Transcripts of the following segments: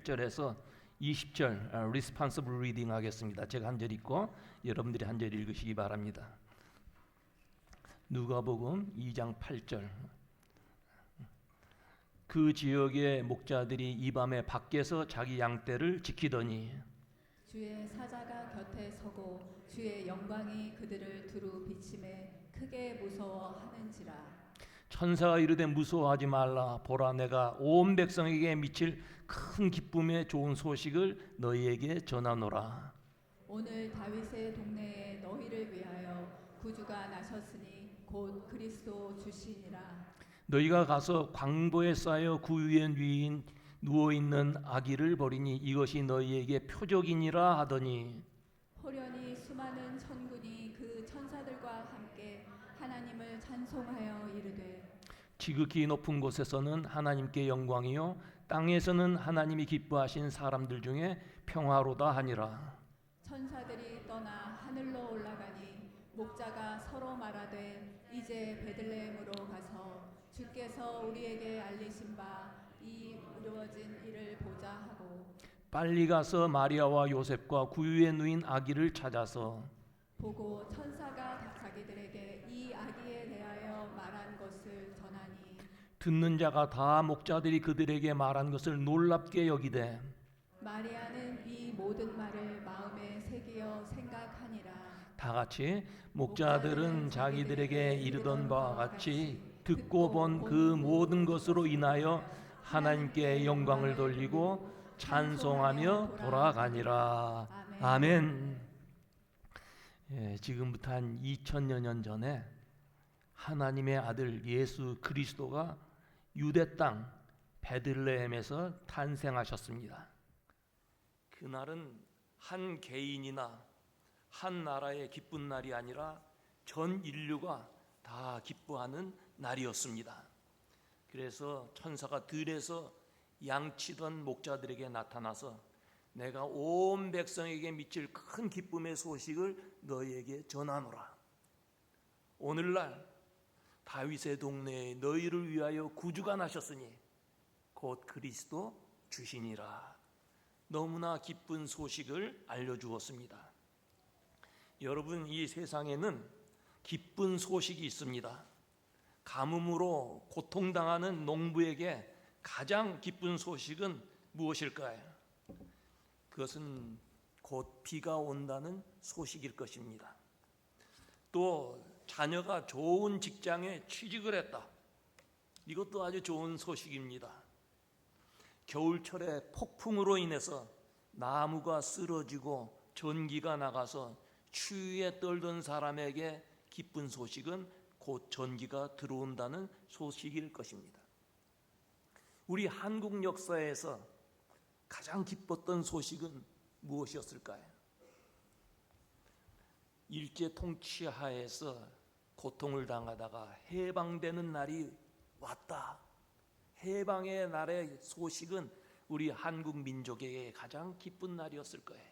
1절에서 20절 responsible reading 하겠습니다. 제가 한 절 읽고 여러분들이 한 절 읽으시기 바랍니다. 누가복음 2장 8절. 그 지역의 목자들이 이 밤에 밖에서 자기 양떼를 지키더니 주의 사자가 곁에 서고 주의 영광이 그들을 두루 비침에 크게 무서워하는지라. 천사가 이르되 무서워하지 말라. 보라, 내가 온 백성에게 미칠 큰 기쁨의 좋은 소식을 너희에게 전하노라. 오늘 다윗의 동네에 너희를 위하여 구주가 나셨으니 곧 그리스도 주시니라. 너희가 가서 광보에 쌓여 구 위에 누워있는 아기를 보리니 이것이 너희에게 표적이니라 하더니 호련히 수많은 천군이 그 천사들과 함께 하나님을 찬송하여 이르되 지극히 높은 곳에서는 하나님께 영광이요 땅에서는 하나님이 기뻐하신 사람들 중에 평화로다 하니라. 천사들이 떠나 하늘로 올라가니 목자가 서로 말하되 이제 베들레헴으로 가서 주께서 우리에게 알리신 바 이 이루어진 일을 보자 하고 빨리 가서 마리아와 요셉과 구 위에 누인 아기를 찾아서 보고 천사가 자기들에게 이 아기에 대하여 말한 것을 전하니 듣는 자가 다 목자들이 그들에게 말한 것을 놀랍게 여기되 마리아는 이 모든 말을 마음에 새기어 생각하니라. 다 같이 목자들은 자기들에게 이르던 바와 같이 듣고 본 그 모든 것으로 인하여 하나님께 영광을 돌리고 찬송하며 돌아가니라. 아멘. 지금부터 한 2000여 년 전에 하나님의 아들 예수 그리스도가 유대 땅 베들레헴에서 탄생하셨습니다. 그날은 한 개인이나 한 나라의 기쁜 날이 아니라 전 인류가 다 기뻐하는 날이었습니다. 그래서 천사가 들에서 양치던 목자들에게 나타나서 내가 온 백성에게 미칠 큰 기쁨의 소식을 너희에게 전하노라. 오늘날 다윗의 동네에 너희를 위하여 구주가 나셨으니 곧 그리스도 주시니라. 너무나 기쁜 소식을 알려주었습니다. 여러분, 이 세상에는 기쁜 소식이 있습니다. 가뭄으로 고통당하는 농부에게 가장 기쁜 소식은 무엇일까요? 그것은 곧 비가 온다는 소식일 것입니다. 또 자녀가 좋은 직장에 취직을 했다. 이것도 아주 좋은 소식입니다. 겨울철에 폭풍으로 인해서 나무가 쓰러지고 전기가 나가서 추위에 떨던 사람에게 기쁜 소식은 곧 전기가 들어온다는 소식일 것입니다. 우리 한국 역사에서 가장 기뻤던 소식은 무엇이었을까요? 일제 통치하에서 고통을 당하다가 해방되는 날이 왔다. 해방의 날의 소식은 우리 한국 민족에게 가장 기쁜 날이었을 거예요.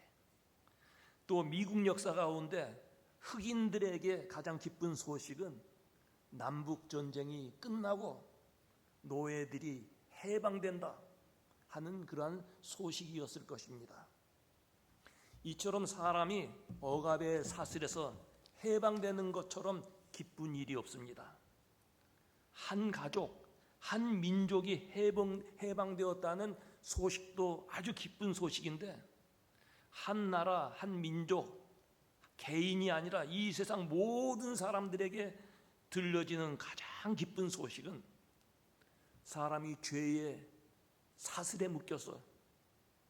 또 미국 역사 가운데 흑인들에게 가장 기쁜 소식은 남북 전쟁이 끝나고 노예들이 해방된다 하는 그러한 소식이었을 것입니다. 이처럼 사람이 억압의 사슬에서 해방되는 것처럼 기쁜 일이 없습니다. 한 가족, 한 민족이 해방되었다는 소식도 아주 기쁜 소식인데 한 나라, 한 민족, 개인이 아니라 이 세상 모든 사람들에게 들려지는 가장 기쁜 소식은 사람이 죄의 사슬에 묶여서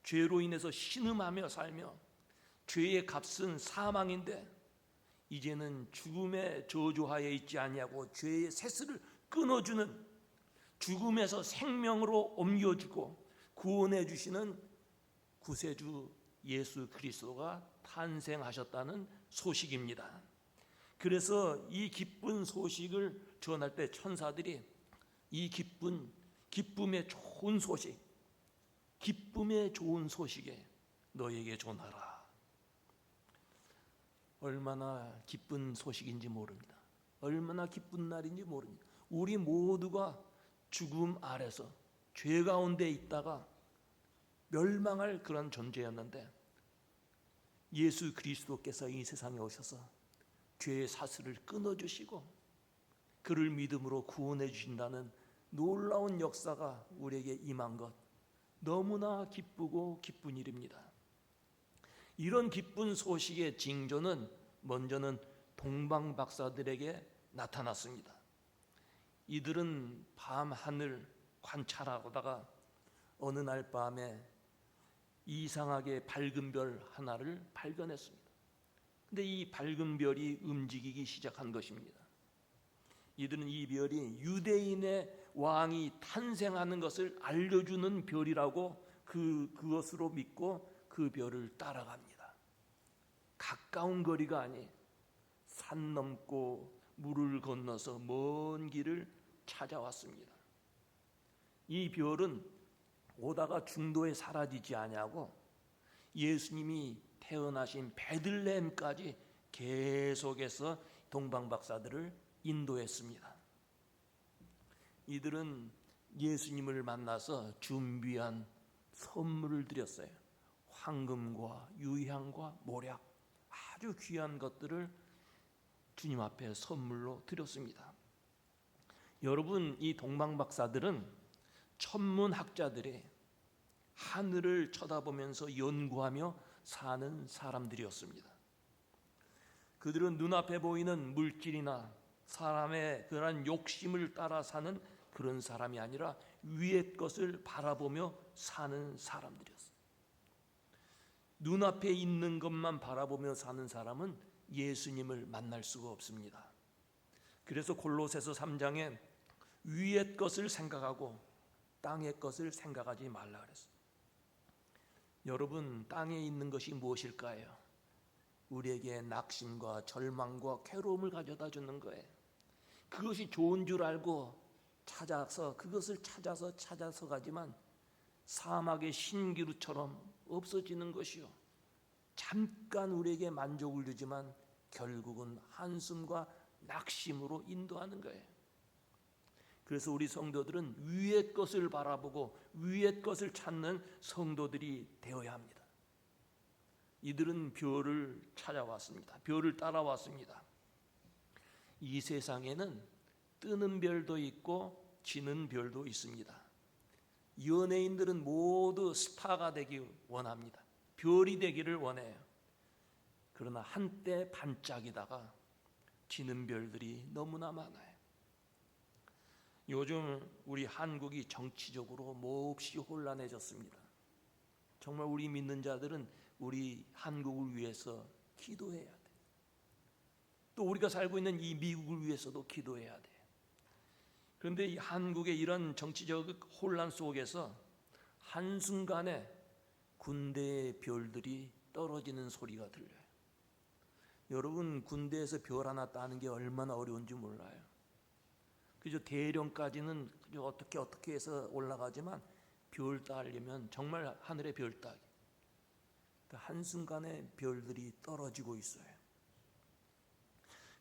죄로 인해서 신음하며 살며 죄의 값은 사망인데 이제는 죽음의 저주하에 있지 아니하고 죄의 세슬을 끊어주는 죽음에서 생명으로 옮겨주고 구원해 주시는 구세주 예수 그리스도가 탄생하셨다는 소식입니다. 그래서 이 기쁜 소식을 전할 때 천사들이 이 기쁨의 좋은 소식, 기쁨의 좋은 소식에 너에게 전하라. 얼마나 기쁜 소식인지 모릅니다. 얼마나 기쁜 날인지 모릅니다. 우리 모두가 죽음 아래서 죄 가운데 있다가 멸망할 그런 존재였는데 예수 그리스도께서 이 세상에 오셔서 죄의 사슬을 끊어주시고 그를 믿음으로 구원해 주신다는 놀라운 역사가 우리에게 임한 것, 너무나 기쁘고 기쁜 일입니다. 이런 기쁜 소식의 징조는 먼저는 동방 박사들에게 나타났습니다. 이들은 밤 하늘 관찰하다가 어느 날 밤에 이상하게 밝은 별 하나를 발견했습니다. 근데 이 밝은 별이 움직이기 시작한 것입니다. 이들은 이 별이 유대인의 왕이 탄생하는 것을 알려주는 별이라고 그것으로 믿고 그 별을 따라갑니다. 가까운 거리가 아닌 산 넘고 물을 건너서 먼 길을 찾아왔습니다. 이 별은 오다가 중도에 사라지지 아니하고 예수님이 태어나신 베들레헴까지 계속해서 동방박사들을 인도했습니다. 이들은 예수님을 만나서 준비한 선물을 드렸어요. 황금과 유향과 모략, 아주 귀한 것들을 주님 앞에 선물로 드렸습니다. 여러분, 이 동방박사들은 천문학자들이 하늘을 쳐다보면서 연구하며 사는 사람들이었습니다. 그들은 눈앞에 보이는 물질이나 사람의 그런 욕심을 따라 사는 그런 사람이 아니라 위의 것을 바라보며 사는 사람들이었어요. 눈앞에 있는 것만 바라보며 사는 사람은 예수님을 만날 수가 없습니다. 그래서 골로새서 3장에 위의 것을 생각하고 땅의 것을 생각하지 말라 그랬어요. 여러분, 땅에 있는 것이 무엇일까요? 우리에게 낙심과 절망과 괴로움을 가져다 주는 거예요. 그것이 좋은 줄 알고 찾아서 그것을 찾아서 가지만 사막의 신기루처럼 없어지는 것이요, 잠깐 우리에게 만족을 주지만 결국은 한숨과 낙심으로 인도하는 거예요. 그래서 우리 성도들은 위의 것을 바라보고 위의 것을 찾는 성도들이 되어야 합니다. 이들은 별을 찾아왔습니다. 별을 따라왔습니다. 이 세상에는 뜨는 별도 있고 지는 별도 있습니다. 연예인들은 모두 스타가 되기 원합니다. 별이 되기를 원해요. 그러나 한때 반짝이다가 지는 별들이 너무나 많아요. 요즘 우리 한국이 정치적으로 몹시 혼란해졌습니다. 정말 우리 믿는 자들은 우리 한국을 위해서 기도해야 돼. 또 우리가 살고 있는 이 미국을 위해서도 기도해야 돼. 그런데 이 한국의 이런 정치적 혼란 속에서 한순간에 군대의 별들이 떨어지는 소리가 들려요. 여러분, 군대에서 별 하나 따는 게 얼마나 어려운지 몰라요. 그저 대령까지는 그저 어떻게 해서 올라가지만 별 따려면 정말 하늘의 별 따기. 한순간에 별들이 떨어지고 있어요.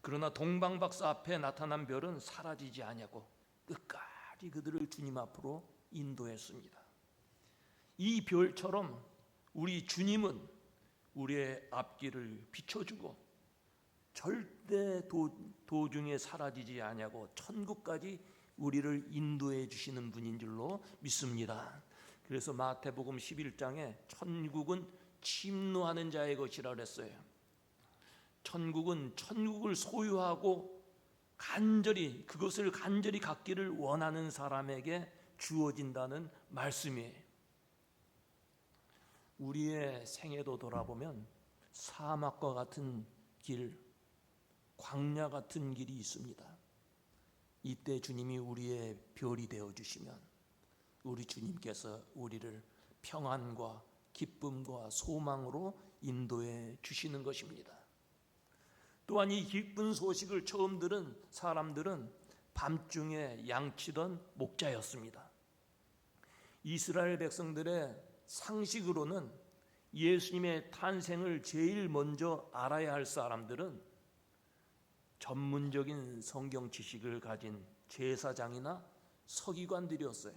그러나 동방박사 앞에 나타난 별은 사라지지 아니하고 끝까지 그들을 주님 앞으로 인도했습니다. 이 별처럼 우리 주님은 우리의 앞길을 비춰주고 절대 도중에 사라지지 아니하고 천국까지 우리를 인도해 주시는 분인 줄로 믿습니다. 그래서 마태복음 11장에 천국은 침노하는 자의 것이라 그랬어요. 천국은 천국을 소유하고 그것을 간절히 갖기를 원하는 사람에게 주어진다는 말씀이에요. 우리의 생애도 돌아보면 사막과 같은 길, 광야 같은 길이 있습니다. 이때 주님이 우리의 별이 되어주시면 우리 주님께서 우리를 평안과 기쁨과 소망으로 인도해 주시는 것입니다. 또한 이 기쁜 소식을 처음 들은 사람들은 밤중에 양치던 목자였습니다. 이스라엘 백성들의 상식으로는 예수님의 탄생을 제일 먼저 알아야 할 사람들은 전문적인 성경 지식을 가진 제사장이나 서기관들이었어요.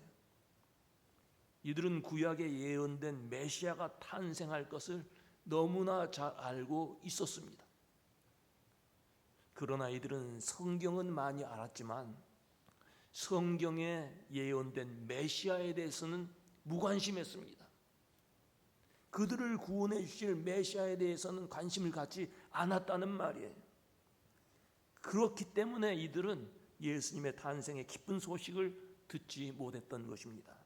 이들은 구약에 예언된 메시아가 탄생할 것을 너무나 잘 알고 있었습니다. 그러나 이들은 성경은 많이 알았지만 성경에 예언된 메시아에 대해서는 무관심했습니다. 그들을 구원해 주실 메시아에 대해서는 관심을 갖지 않았다는 말이에요. 그렇기 때문에 이들은 예수님의 탄생의 기쁜 소식을 듣지 못했던 것입니다.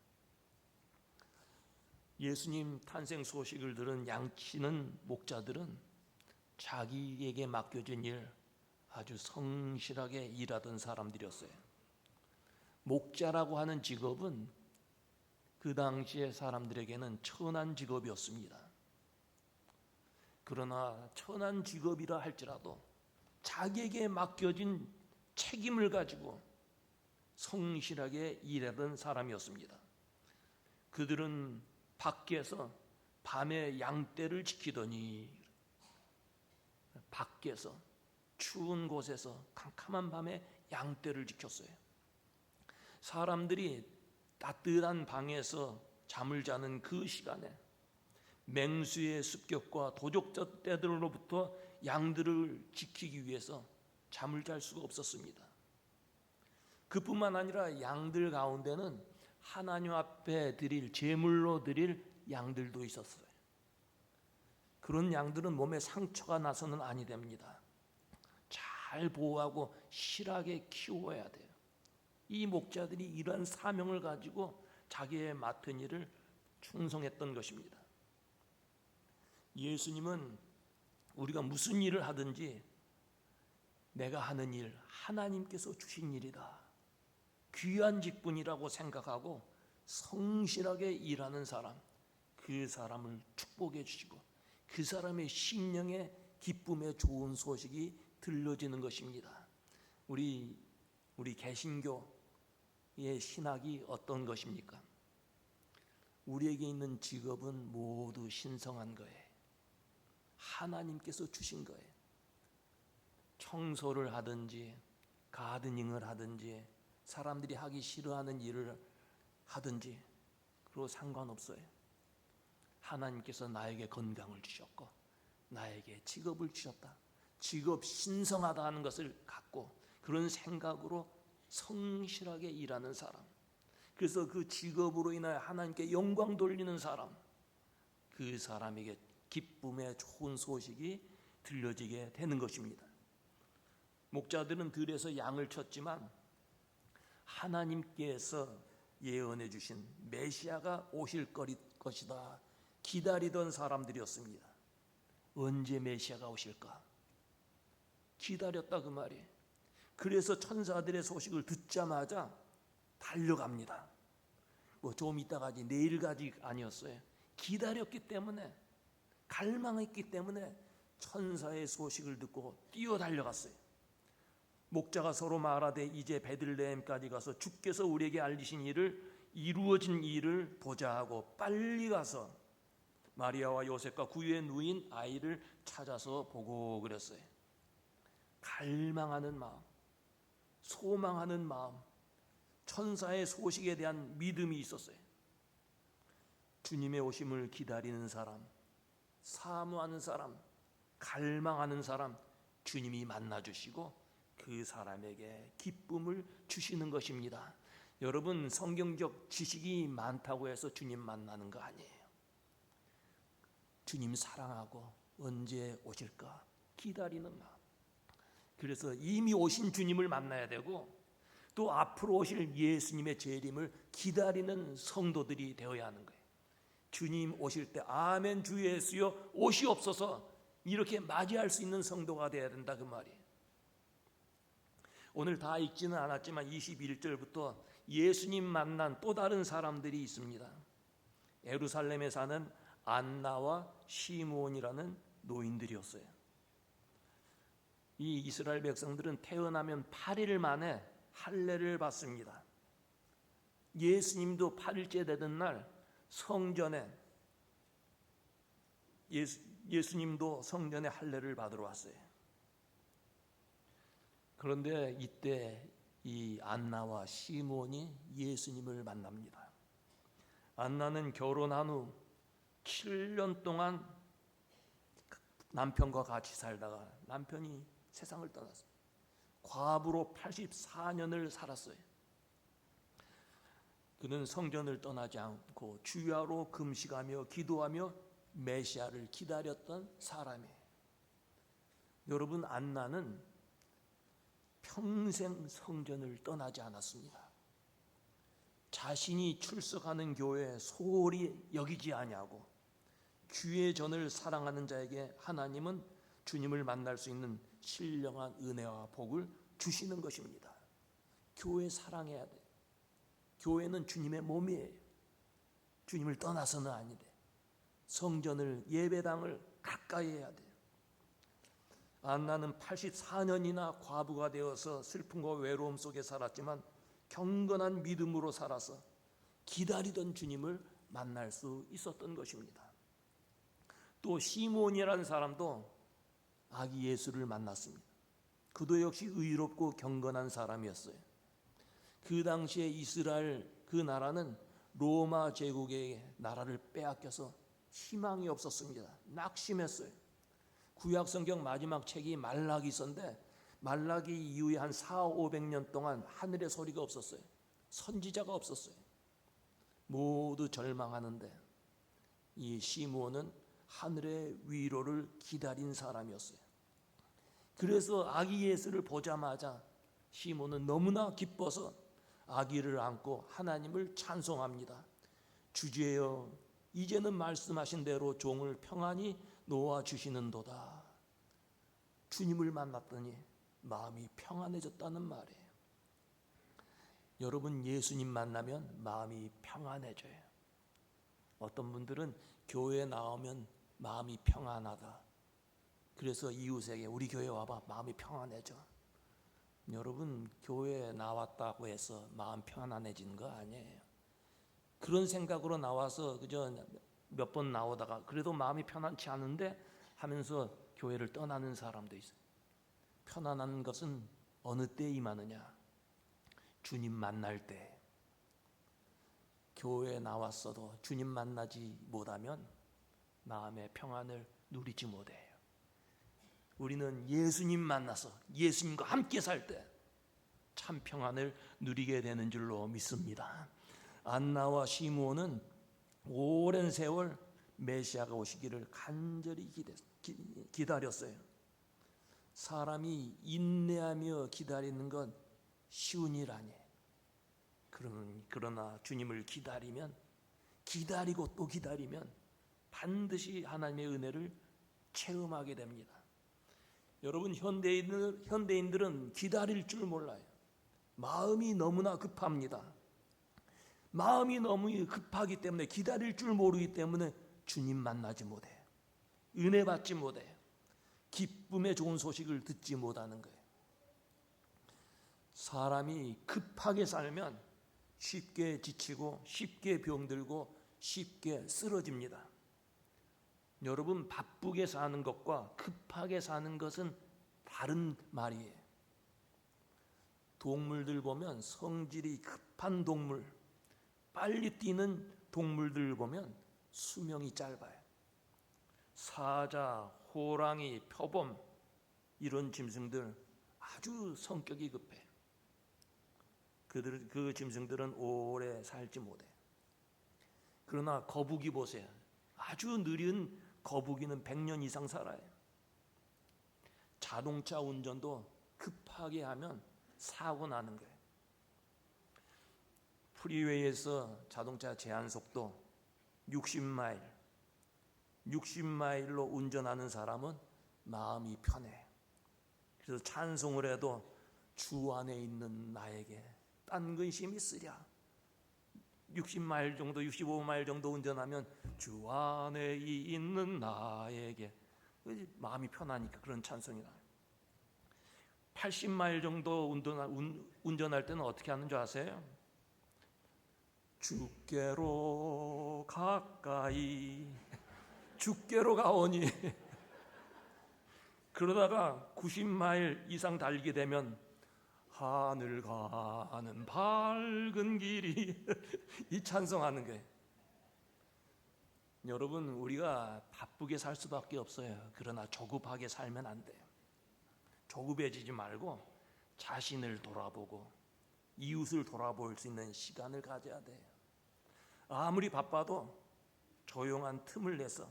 예수님 탄생 소식을 들은 양치는 목자들은 자기에게 맡겨진 일 아주 성실하게 일하던 사람들이었어요. 목자라고 하는 직업은 그 당시의 사람들에게는 천한 직업이었습니다. 그러나 천한 직업이라 할지라도 자기에게 맡겨진 책임을 가지고 성실하게 일하던 사람이었습니다. 그들은 밖에서 밤에 양떼를 지키더니 밖에서 추운 곳에서 캄캄한 밤에 양떼를 지켰어요. 사람들이 따뜻한 방에서 잠을 자는 그 시간에 맹수의 습격과 도적자 떼들로부터 양들을 지키기 위해서 잠을 잘 수가 없었습니다. 그뿐만 아니라 양들 가운데는 하나님 앞에 드릴 제물로 드릴 양들도 있었어요. 그런 양들은 몸에 상처가 나서는 아니 됩니다. 잘 보호하고 실하게 키워야 돼요. 이 목자들이 이러한 사명을 가지고 자기의 맡은 일을 충성했던 것입니다. 예수님은 우리가 무슨 일을 하든지 내가 하는 일, 하나님께서 주신 일이다, 귀한 직분이라고 생각하고 성실하게 일하는 사람, 그 사람을 축복해 주시고 그 사람의 심령에 기쁨의 좋은 소식이 들려지는 것입니다. 우리 개신교의 신학이 어떤 것입니까? 우리에게 있는 직업은 모두 신성한 거예요. 하나님께서 주신 거예요. 청소를 하든지 가드닝을 하든지 사람들이 하기 싫어하는 일을 하든지 그로 상관없어요. 하나님께서 나에게 건강을 주셨고 나에게 직업을 주셨다, 직업 신성하다 하는 것을 갖고 그런 생각으로 성실하게 일하는 사람, 그래서 그 직업으로 인하여 하나님께 영광 돌리는 사람, 그 사람에게 기쁨의 좋은 소식이 들려지게 되는 것입니다. 목자들은 들에서 양을 쳤지만 하나님께서 예언해 주신 메시아가 오실 것이다 기다리던 사람들이었습니다. 언제 메시아가 오실까 기다렸다 그 말이에요. 그래서 천사들의 소식을 듣자마자 달려갑니다. 좀 이따 가지, 내일 가지 아니었어요. 기다렸기 때문에, 갈망했기 때문에 천사의 소식을 듣고 뛰어 달려갔어요. 목자가 서로 말하되 이제 베들레헴까지 가서 주께서 우리에게 알리신 일을, 이루어진 일을 보자 하고 빨리 가서 마리아와 요셉과 구유의 누인 아이를 찾아서 보고 그랬어요. 갈망하는 마음, 소망하는 마음, 천사의 소식에 대한 믿음이 있었어요. 주님의 오심을 기다리는 사람, 사모하는 사람, 갈망하는 사람, 주님이 만나주시고 그 사람에게 기쁨을 주시는 것입니다. 여러분, 성경적 지식이 많다고 해서 주님 만나는 거 아니에요. 주님 사랑하고 언제 오실까 기다리는 마음. 그래서 이미 오신 주님을 만나야 되고 또 앞으로 오실 예수님의 재림을 기다리는 성도들이 되어야 하는 거예요. 주님 오실 때 아멘 주 예수여 오시옵소서 이렇게 맞이할 수 있는 성도가 되어야 된다 그 말이에요. 오늘 다 읽지는 않았지만 21절부터 예수님 만난 또 다른 사람들이 있습니다. 예루살렘에 사는 안나와 시므온이라는 노인들이었어요. 이 이스라엘 백성들은 태어나면 8일 만에 할례를 받습니다. 예수님도 8일째 되던 날 성전에 예수님도 성전에 할례를 받으러 왔어요. 그런데 이때 이 안나와 시므온이 예수님을 만납니다. 안나는 결혼한 후 7년 동안 남편과 같이 살다가 남편이 세상을 떠났어요. 과부로 84년을 살았어요. 그는 성전을 떠나지 않고 주야로 금식하며 기도하며 메시아를 기다렸던 사람이에요. 여러분, 안나는 평생 성전을 떠나지 않았습니다. 자신이 출석하는 교회에 소홀히 여기지 아니하고 주의 전을 사랑하는 자에게 하나님은 주님을 만날 수 있는 신령한 은혜와 복을 주시는 것입니다. 교회 사랑해야 돼. 교회는 주님의 몸이에요. 주님을 떠나서는 아니래. 성전을, 예배당을 가까이 해야 돼요. 안나는 84년이나 과부가 되어서 슬픔과 외로움 속에 살았지만 경건한 믿음으로 살아서 기다리던 주님을 만날 수 있었던 것입니다. 또 시몬이라는 사람도 아기 예수를 만났습니다. 그도 역시 의롭고 경건한 사람이었어요. 그 당시에 이스라엘 그 나라는 로마 제국의 나라를 빼앗겨서 희망이 없었습니다. 낙심했어요. 구약 성경 마지막 책이 말라기서인데 말라기 이후에 한 400~500년 동안 하늘의 소리가 없었어요. 선지자가 없었어요. 모두 절망하는데 이 시므온은 하늘의 위로를 기다린 사람이었어요. 그래서 아기 예수를 보자마자 시므온은 너무나 기뻐서 아기를 안고 하나님을 찬송합니다. 주제여, 이제는 말씀하신 대로 종을 평안히 놓아주시는도다. 주님을 만났더니 마음이 평안해졌다는 말이에요. 여러분, 예수님 만나면 마음이 평안해져요. 어떤 분들은 교회에 나오면 마음이 평안하다. 그래서 이웃에게 우리 교회 와봐, 마음이 평안해져. 여러분, 교회에 나왔다고 해서 마음 평안해지는 거 아니에요. 그런 생각으로 나와서 그저 몇 번 나오다가 그래도 마음이 편안치 않은데 하면서 교회를 떠나는 사람도 있어요. 편안한 것은 어느 때 임하느냐? 주님 만날 때. 교회에 나왔어도 주님 만나지 못하면 마음의 평안을 누리지 못해요. 우리는 예수님 만나서 예수님과 함께 살 때 참 평안을 누리게 되는 줄로 믿습니다. 안나와 시므온은 오랜 세월 메시아가 오시기를 간절히 기다렸어요. 사람이 인내하며 기다리는 건 쉬운 일 아니에요. 그러나 주님을 기다리면, 기다리고 또 기다리면 반드시 하나님의 은혜를 체험하게 됩니다. 여러분, 현대인들은 기다릴 줄 몰라요. 마음이 너무나 급합니다. 마음이 너무 급하기 때문에, 기다릴 줄 모르기 때문에 주님 만나지 못해요. 은혜 받지 못해요. 기쁨의 좋은 소식을 듣지 못하는 거예요. 사람이 급하게 살면 쉽게 지치고 쉽게 병들고 쉽게 쓰러집니다. 여러분, 바쁘게 사는 것과 급하게 사는 것은 다른 말이에요. 동물들 보면 성질이 급한 동물, 빨리 뛰는 동물들 보면 수명이 짧아요. 사자, 호랑이, 표범 이런 짐승들 아주 성격이 급해. 그 짐승들은 오래 살지 못해. 그러나 거북이 보세요. 아주 느린 거북이는 100년 이상 살아요. 자동차 운전도 급하게 하면 사고 나는 거예요. 프리웨이에서 자동차 제한 속도 60마일로 운전하는 사람은 마음이 편해. 그래서 찬송을 해도 주 안에 있는 나에게 딴 근심이 쓰랴. 60마일 정도, 65마일 정도 운전하면 주 안에 있는 나에게, 마음이 편하니까 그런 찬송이 나요. 80마일 정도 운전할 때는 어떻게 하는 줄 아세요? 주께로 가까이 주께로 가오니. 그러다가 90마일 이상 달리게 되면 하늘 가는 밝은 길이 이 찬송하는 거예요. 여러분, 우리가 바쁘게 살 수밖에 없어요. 그러나 조급하게 살면 안 돼요. 조급해지지 말고 자신을 돌아보고 이웃을 돌아볼 수 있는 시간을 가져야 돼요. 아무리 바빠도 조용한 틈을 내서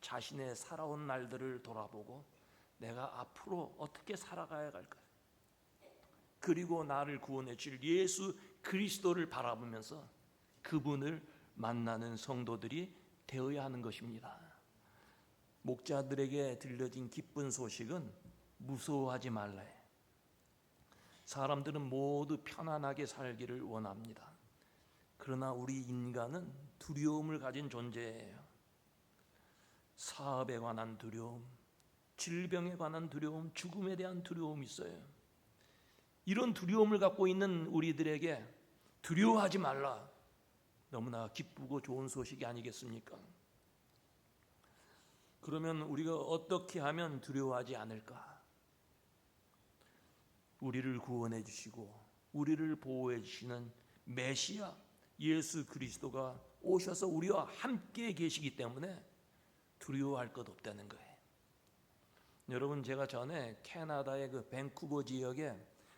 자신의 살아온 날들을 돌아보고 내가 앞으로 어떻게 살아가야 할까? 그리고 나를 구원해 주실 예수 그리스도를 바라보면서 그분을 만나는 성도들이 되어야 하는 것입니다. 목자들에게 들려진 기쁜 소식은 무서워하지 말라요. 사람들은 모두 편안하게 살기를 원합니다. 그러나 우리 인간은 두려움을 가진 존재예요. 사업에 관한 두려움, 질병에 관한 두려움, 죽음에 대한 두려움이 있어요. 이런 두려움을 갖고 있는 우리들에게 두려워하지 말라, 너무나 기쁘고 좋은 소식이 아니겠습니까? 그러면 우리가 어떻게 하면 두려워하지 않을까? 우리를 구원해 주시고 우리를 보호해 주시는 메시아 예수 그리스도가 오셔서 우리와 함께 계시기 때문에 두려워할 것 없다는 거예요. 여러분, 제가 전에 캐나다의 그 밴쿠버 지역에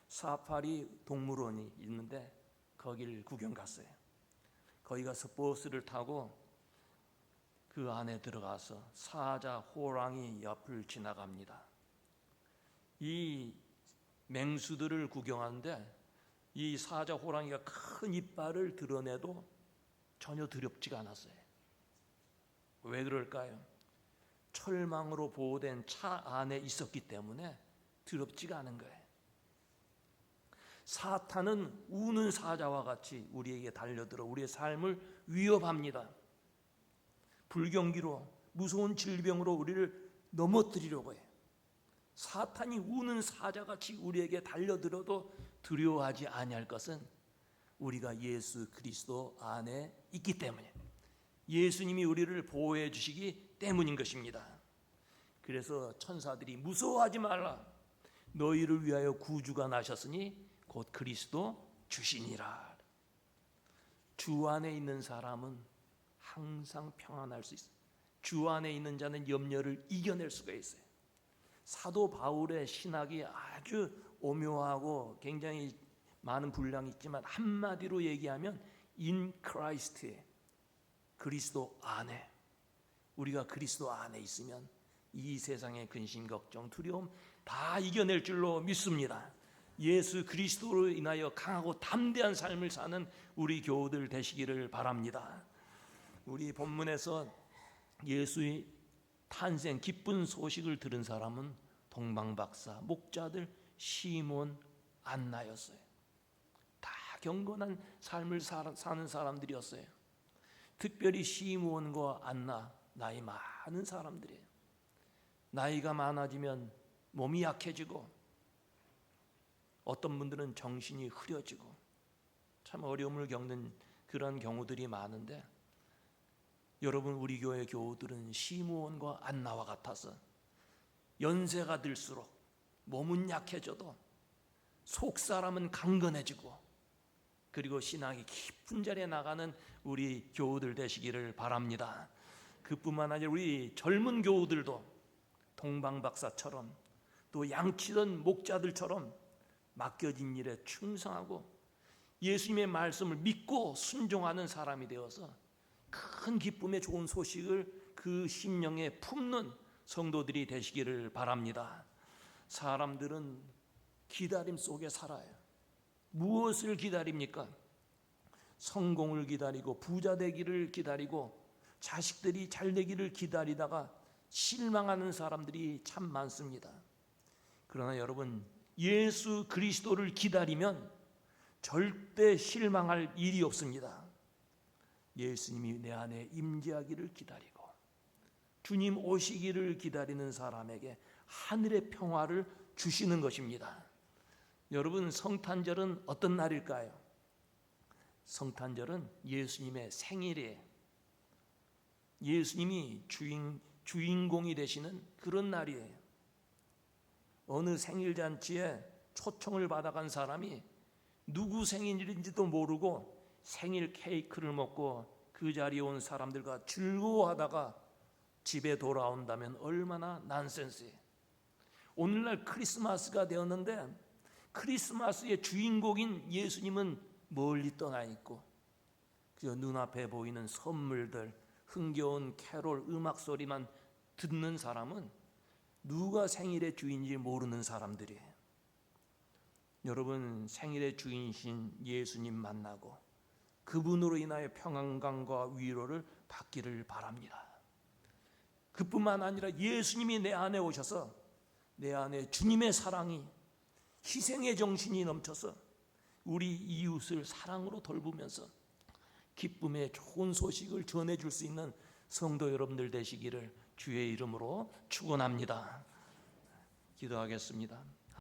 사파리 동물원이 있는데 거기를 구경 갔어요. 거기 가서 버스를 타고 그 안에 들어가서 사자, 호랑이 옆을 지나갑니다. 이 맹수들을 구경하는데 이 사자, 호랑이가 큰 이빨을 드러내도 전혀 두렵지가 않았어요. 왜 그럴까요? 철망으로 보호된 차 안에 있었기 때문에 두렵지가 않은 거예요. 사탄은 우는 사자와 같이 우리에게 달려들어 우리의 삶을 위협합니다. 불경기로 무서운 질병으로 우리를 넘어뜨리려고 해요. 사탄이 우는 사자같이 우리에게 달려들어도 두려워하지 아니할 것은 우리가 예수 그리스도 안에 있기 때문에, 예수님이 우리를 보호해 주시기 때문인 것입니다. 그래서 천사들이 무서워하지 말라, 너희를 위하여 구주가 나셨으니 곧 그리스도 주시니라. 주 안에 있는 사람은 항상 평안할 수 있어요. 주 안에 있는 자는 염려를 이겨낼 수가 있어요. 사도 바울의 신학이 아주 오묘하고 굉장히 많은 분량이 있지만 한마디로 얘기하면 in Christ에, 그리스도 안에, 우리가 그리스도 안에 있으면 이 세상의 근심, 걱정, 두려움 다 이겨낼 줄로 믿습니다. 예수 그리스도로 인하여 강하고 담대한 삶을 사는 우리 교우들 되시기를 바랍니다. 우리 본문에서 예수의 탄생 기쁜 소식을 들은 사람은 동방박사, 목자들, 시몬, 안나였어요. 다 경건한 삶을 사는 사람들이었어요. 특별히 시몬과 안나, 나이 많은 사람들이에요. 나이가 많아지면 몸이 약해지고 어떤 분들은 정신이 흐려지고 참 어려움을 겪는 그런 경우들이 많은데, 여러분, 우리 교회 교우들은 시므온과 안나와 같아서 연세가 들수록 몸은 약해져도 속사람은 강건해지고, 그리고 신앙이 깊은 자리에 나가는 우리 교우들 되시기를 바랍니다. 그뿐만 아니라 우리 젊은 교우들도 동방박사처럼 또 양치던 목자들처럼 맡겨진 일에 충성하고 예수님의 말씀을 믿고 순종하는 사람이 되어서 큰 기쁨의 좋은 소식을 그 심령에 품는 성도들이 되시기를 바랍니다. 사람들은 기다림 속에 살아요. 무엇을 기다립니까? 성공을 기다리고 부자 되기를 기다리고 자식들이 잘 되기를 기다리다가 실망하는 사람들이 참 많습니다. 그러나 여러분, 예수 그리스도를 기다리면 절대 실망할 일이 없습니다. 예수님이 내 안에 임재하기를 기다리고 주님 오시기를 기다리는 사람에게 하늘의 평화를 주시는 것입니다. 여러분, 성탄절은 어떤 날일까요? 성탄절은 예수님의 생일이에요. 예수님이 주인공이 되시는 그런 날이에요. 어느 생일잔치에 초청을 받아간 사람이 누구 생일인지도 모르고 생일 케이크를 먹고 그 그 자리에 온 사람들과 즐거워하다가 집에 돌아온다면 얼마나 난센스해. 오늘날 크리스마스가 되었는데 크리스마스의 주인공인 예수님은 멀리 떠나 있고 그저 눈앞에 보이는 선물들, 흥겨운 캐롤, 음악 소리만 듣는 사람은 누가 생일의 주인인지 모르는 사람들이에요. 여러분, 생일의 주인이신 예수님 만나고 그분으로 인하여 평안감과 위로를 받기를 바랍니다. 그뿐만 아니라 예수님이 내 안에 오셔서 내 안에 주님의 사랑이, 희생의 정신이 넘쳐서 우리 이웃을 사랑으로 돌보면서 기쁨의 좋은 소식을 전해줄 수 있는 성도 여러분들 되시기를 주의 이름으로 축원합니다. 기도하겠습니다.